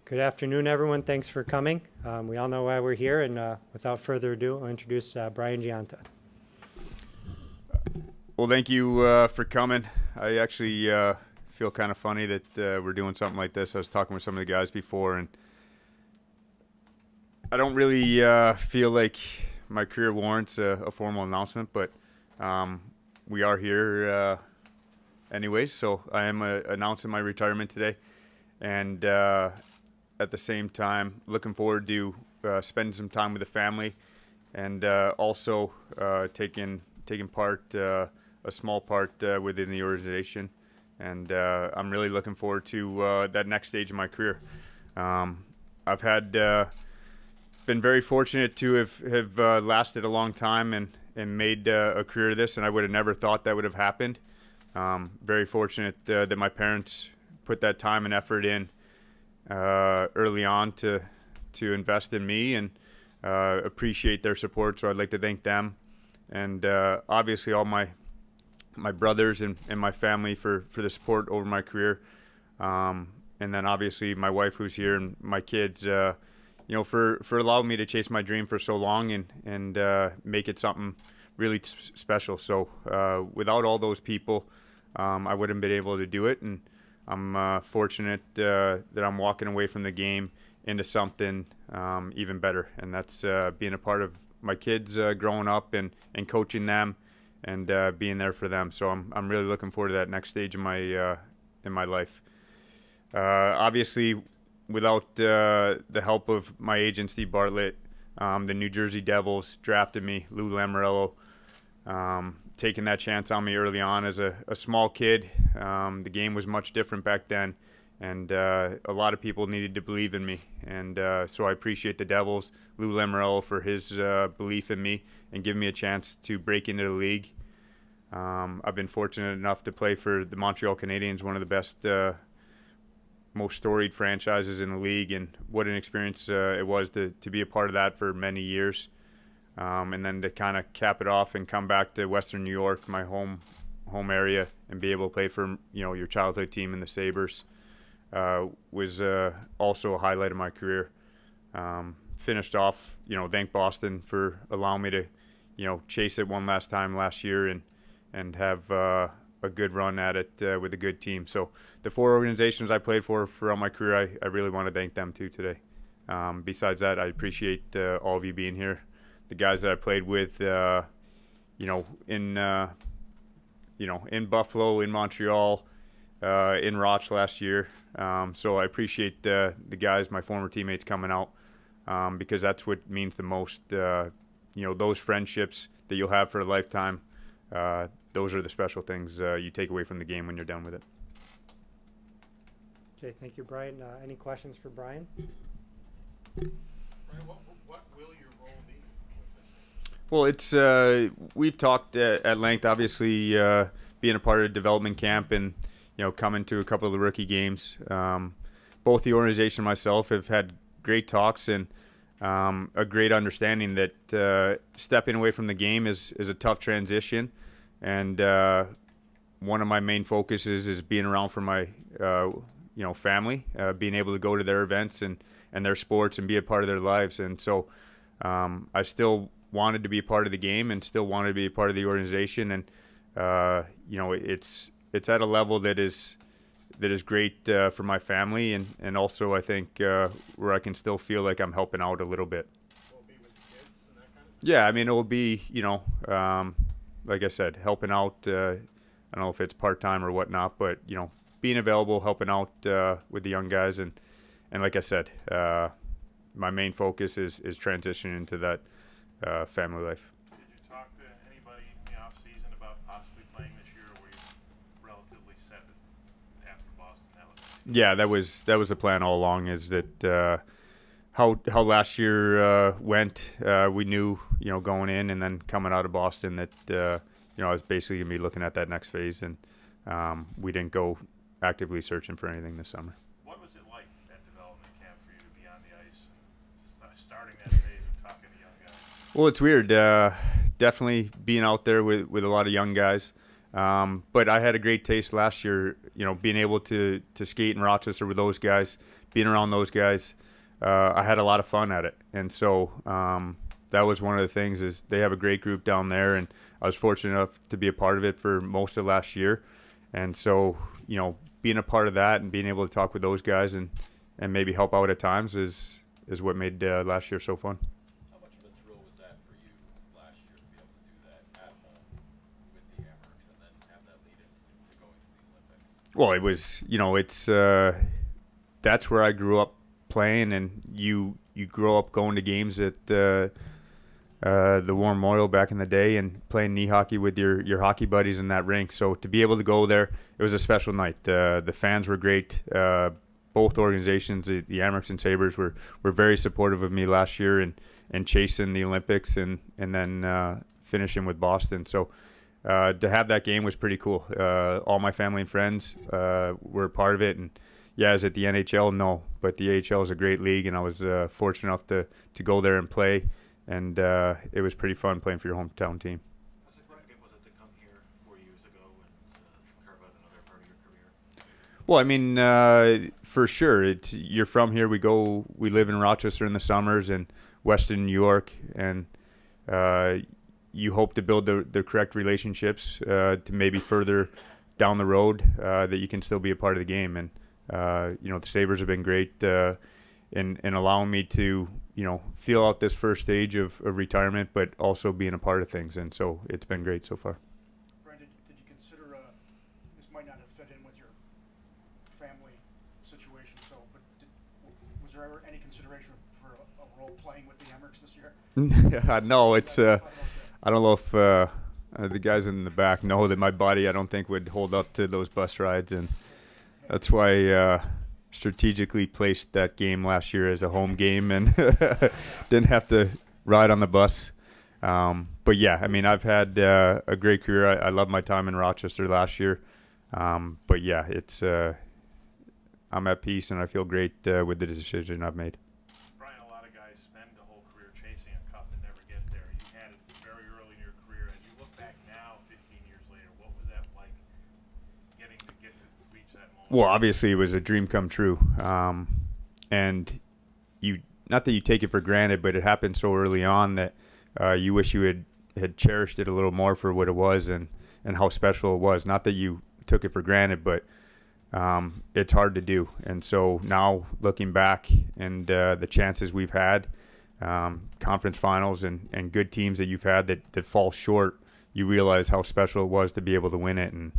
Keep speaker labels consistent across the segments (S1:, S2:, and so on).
S1: Good afternoon, everyone. Thanks for coming. We all know why we're here, and without further ado, I'll introduce Brian Gionta.
S2: Well, thank you for coming. I actually feel kind of funny that we're doing something like this. I was talking with some of the guys before, and I don't really feel like my career warrants a formal announcement, but we are here anyways, so I am announcing my retirement today. And at the same time, looking forward to spending some time with the family, and also taking part, a small part within the organization. And I'm really looking forward to that next stage of my career. I've had been very fortunate to have lasted a long time and made a career of this, and I would have never thought that would have happened. Very fortunate that my parents put that time and effort in early on to invest in me, and appreciate their support. So I'd like to thank them, and obviously all my brothers and my family for the support over my career, and then obviously my wife who's here, and my kids, for allowing me to chase my dream for so long and make it something really special. So without all those people, I wouldn't have been able to do it, and I'm fortunate that I'm walking away from the game into something even better, and that's being a part of my kids growing up and coaching them and being there for them. So I'm really looking forward to that next stage in my life. Obviously, without the help of my agent Steve Bartlett, the New Jersey Devils drafted me, Lou Lamoriello, taking that chance on me early on as a small kid. The game was much different back then, and a lot of people needed to believe in me. And so I appreciate the Devils, Lou Lamoriello, for his belief in me and giving me a chance to break into the league. I've been fortunate enough to play for the Montreal Canadiens, one of the best, most storied franchises in the league, and what an experience it was to be a part of that for many years. And then to kind of cap it off and come back to Western New York, my home area, and be able to play for your childhood team in the Sabres was also a highlight of my career. Finished off, thank Boston for allowing me to chase it one last time last year and have a good run at it with a good team. So the four organizations I played for throughout my career, I really want to thank them too today. Besides that, I appreciate all of you being here. The guys that I played with, in Buffalo, in Montreal, in Rochester last year. So I appreciate the guys, my former teammates, coming out, because that's what means the most. Those friendships that you'll have for a lifetime, those are the special things you take away from the game when you're done with it.
S1: Okay, thank you, Brian. Any questions for Brian?
S3: Brian, what will your role be with this?
S2: Well, it's we've talked at length. Obviously, being a part of development camp and coming to a couple of the rookie games. Both the organization and myself have had great talks and a great understanding that stepping away from the game is a tough transition, and one of my main focuses is being around for my family, being able to go to their events and their sports and be a part of their lives. And so I still wanted to be a part of the game and still wanted to be a part of the organization, and it's at a level that is great for my family, and also I think where I can still feel like I'm helping out a little bit.
S3: Will it be with the kids and that kind of thing?
S2: Yeah, I mean, it will be, like I said, helping out. I don't know if it's part-time or whatnot, but, being available, helping out with the young guys. And like I said, my main focus is transitioning into that family life.
S3: Did you talk to anybody in the off-season about possibly playing this year, or were you relatively set that after Boston?
S2: Yeah, that was the plan all along, is that how last year went, we knew, going in and then coming out of Boston that, I was basically going to be looking at that next phase, and we didn't go actively searching for anything this summer.
S3: What was it like at development camp for you to be on the ice and starting that phase of talking to young guys?
S2: Well, it's weird. Definitely being out there with a lot of young guys. But I had a great taste last year, being able to skate in Rochester with those guys, being around those guys, I had a lot of fun at it. And so that was one of the things is they have a great group down there, and I was fortunate enough to be a part of it for most of last year. And so, you know, being a part of that and being able to talk with those guys and maybe help out at times is what made last year so fun.
S4: How much of a thrill was that for you last year to be able to do that at home with the Amerks and then have that lead into going to the Olympics?
S2: Well, it was, you know, it's that's where I grew up playing, and you grow up going to games at the War Memorial back in the day and playing knee hockey with your hockey buddies in that rink. So to be able to go there, it was a special night. The fans were great. Both organizations, the Amerks and Sabres, were very supportive of me last year and chasing the Olympics and then finishing with Boston. So to have that game was pretty cool. All my family and friends were a part of it. And yeah, is it the NHL? No, but the AHL is a great league, and I was fortunate enough to go there and play. And it was pretty fun playing for your hometown team.
S4: How significant was it to come here 4 years ago and carve out another part of your career?
S2: Well, I mean, for sure. You're from here. We live in Rochester in the summers and Western New York, and you hope to build the correct relationships to maybe further down the road that you can still be a part of the game. And you know, the Sabres have been great in allowing me to, you know, feel out this first stage of retirement, but also being a part of things. And so it's been great so far.
S5: Brandon, did you consider, this might not have fit in with your family situation, so, but was there ever any consideration for a role playing with the Amerks this year?
S2: No, it's, I don't know if the guys in the back know that my body, I don't think, would hold up to those bus rides. And that's why strategically placed that game last year as a home game and didn't have to ride on the bus. But yeah, I mean, I've had a great career. I love my time in Rochester last year. But yeah, it's I'm at peace and I feel great with the decision I've made.
S3: Brian, a lot of guys spend the whole career chasing a cup and never get there. You had it very early in your career, and you look back now, 15 years later. What was that like, getting to reach that moment?
S2: Well, obviously it was a dream come true. And you, not that you take it for granted, but it happened so early on that you wish you had cherished it a little more for what it was and how special it was. Not that you took it for granted, but it's hard to do. And so now looking back and the chances we've had, conference finals and good teams that you've had that fall short, you realize how special it was to be able to win it. And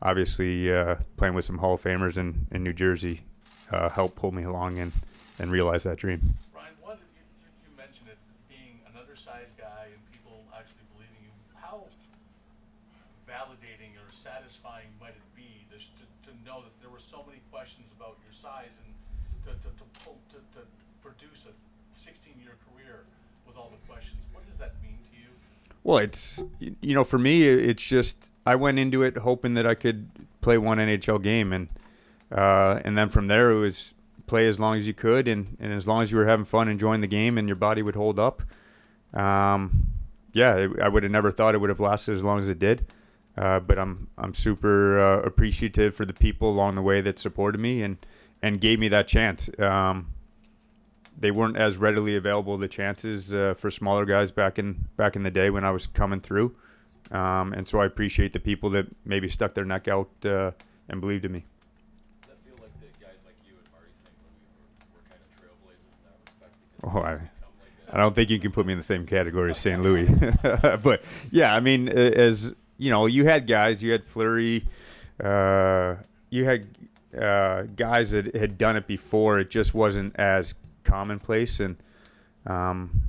S2: obviously playing with some Hall of Famers in New Jersey helped pull me along and realize that dream.
S4: Brian, you mentioned it, being an undersized guy and people actually believing you. How validating or satisfying might it be to know that there were so many questions about your size and to produce a 16-year career with all the questions? What does that mean to you?
S2: Well, it's, you know, for me, it's just I went into it hoping that I could play one NHL game, and then from there it was play as long as you could, and as long as you were having fun, enjoying the game, and your body would hold up. Yeah, I would have never thought it would have lasted as long as it did. But I'm super appreciative for the people along the way that supported me and gave me that chance. They weren't as readily available, the chances for smaller guys back in the day when I was coming through. And so I appreciate the people that maybe stuck their neck out and believed in me.
S4: Does that feel like the guys like you and Marty St. Louis were kind of trailblazers in that respect? Because
S2: I don't think you can put me in the same category as St. Louis. But yeah, I mean, as you know, you had guys, you had Fleury, you had guys that had done it before. It just wasn't as commonplace, and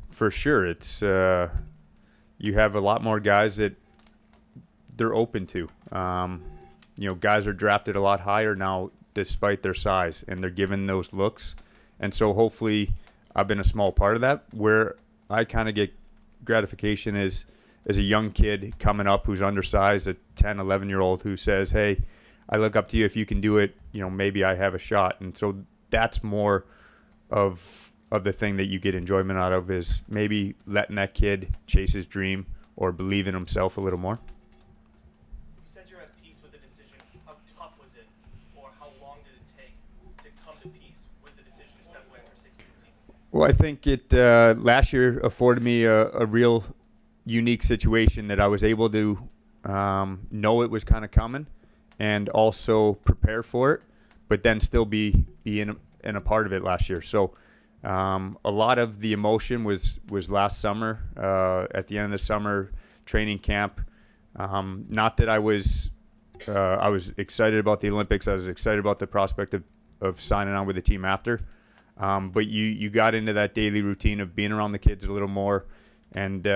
S2: for sure, it's you have a lot more guys that they're open to. You know, guys are drafted a lot higher now despite their size, and they're given those looks. And so hopefully I've been a small part of that, where I kind of get gratification as a young kid coming up who's undersized, a 10, 11-year-old who says, hey, I look up to you. If you can do it, you know, maybe I have a shot. And so that's more of the thing that you get enjoyment out of, is maybe letting that kid chase his dream or believe in himself a little more.
S6: You said you're at decision, how tough was it, or how long did it take to come to peace with the decision
S2: Well, I think it last year afforded me a real unique situation that I was able to know it was kind of coming and also prepare for it, but then still be in a part of it last year. So a lot of the emotion was last summer, at the end of the summer training camp. Not that I was excited about the Olympics. I was excited about the prospect of signing on with the team after. But you got into that daily routine of being around the kids a little more and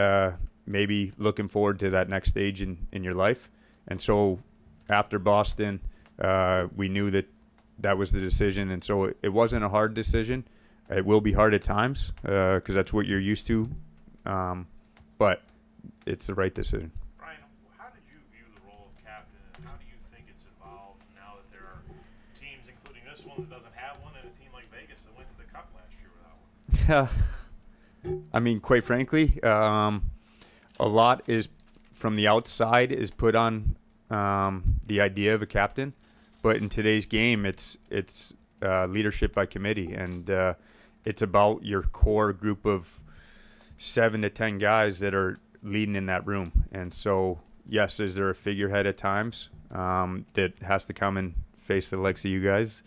S2: maybe looking forward to that next stage in your life. And so after Boston, we knew that was the decision. And so it wasn't a hard decision. It will be hard at times because that's what you're used to. But it's the right decision.
S3: Brian, how did you view the role of captain, and how do you think it's evolved now that there are teams, including this one, that doesn't have one, and a team like Vegas that went to the Cup last year without one?
S2: I mean, quite frankly, a lot is from the outside is put on the idea of a captain, but in today's game, it's leadership by committee, and it's about your core group of 7 to 10 guys that are leading in that room. And so, yes, is there a figurehead at times that has to come and face the likes of you guys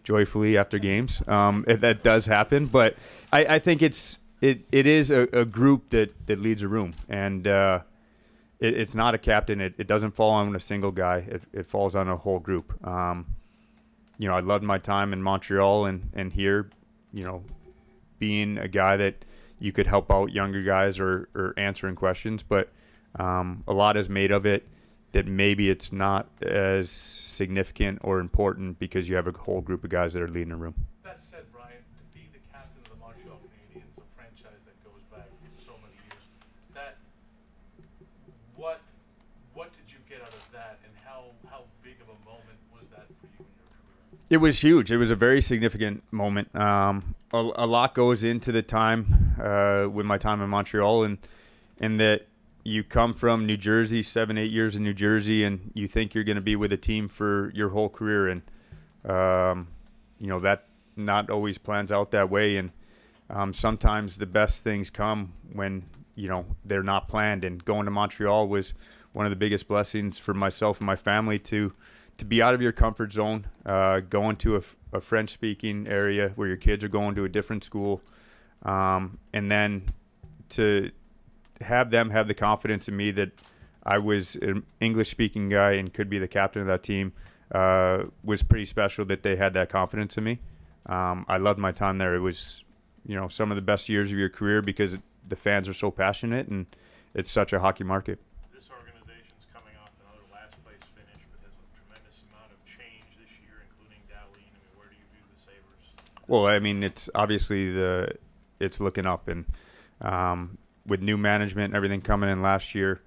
S2: joyfully after games? That does happen, but I think it is a group that leads a room, and it's not a captain. It doesn't fall on a single guy. It falls on a whole group. You know, I loved my time in Montreal and here, you know, being a guy that you could help out younger guys or answering questions, but a lot is made of it that maybe it's not as significant or important because you have a whole group of guys that are leading a room.
S4: That said, Brian, to be the captain of the Montreal Canadiens, a franchise that goes back so many years, that what did you get out of that, and how big of a moment was that for you in your career?
S2: It was huge. It was a very significant moment. A lot goes into the time with my time in Montreal, and that you come from New Jersey, 7-8 years in New Jersey, and you think you're going to be with a team for your whole career, and you know that not always plans out that way, and sometimes the best things come when you know they're not planned. And going to Montreal was one of the biggest blessings for myself and my family to be out of your comfort zone, going to a French-speaking area where your kids are going to a different school, and then to have them have the confidence in me that I was an English-speaking guy and could be the captain of that team was pretty special. That they had that confidence in me. I loved my time there. It was, you know, some of the best years of your career because the fans are so passionate and it's such a hockey market.
S3: This organization's coming off another last place finish, but has a tremendous amount of change this year, including Dahleen. I mean, where do you view the Sabres?
S2: Well, I mean, it's obviously it's looking up, and with new management and everything coming in last year,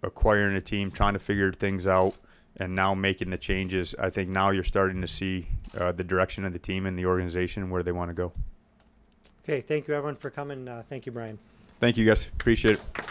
S2: acquiring a team, trying to figure things out, and now making the changes, I think now you're starting to see the direction of the team and the organization and where they want to go.
S1: Okay, thank you everyone for coming. Thank you, Brian.
S2: Thank you, guys. Appreciate it.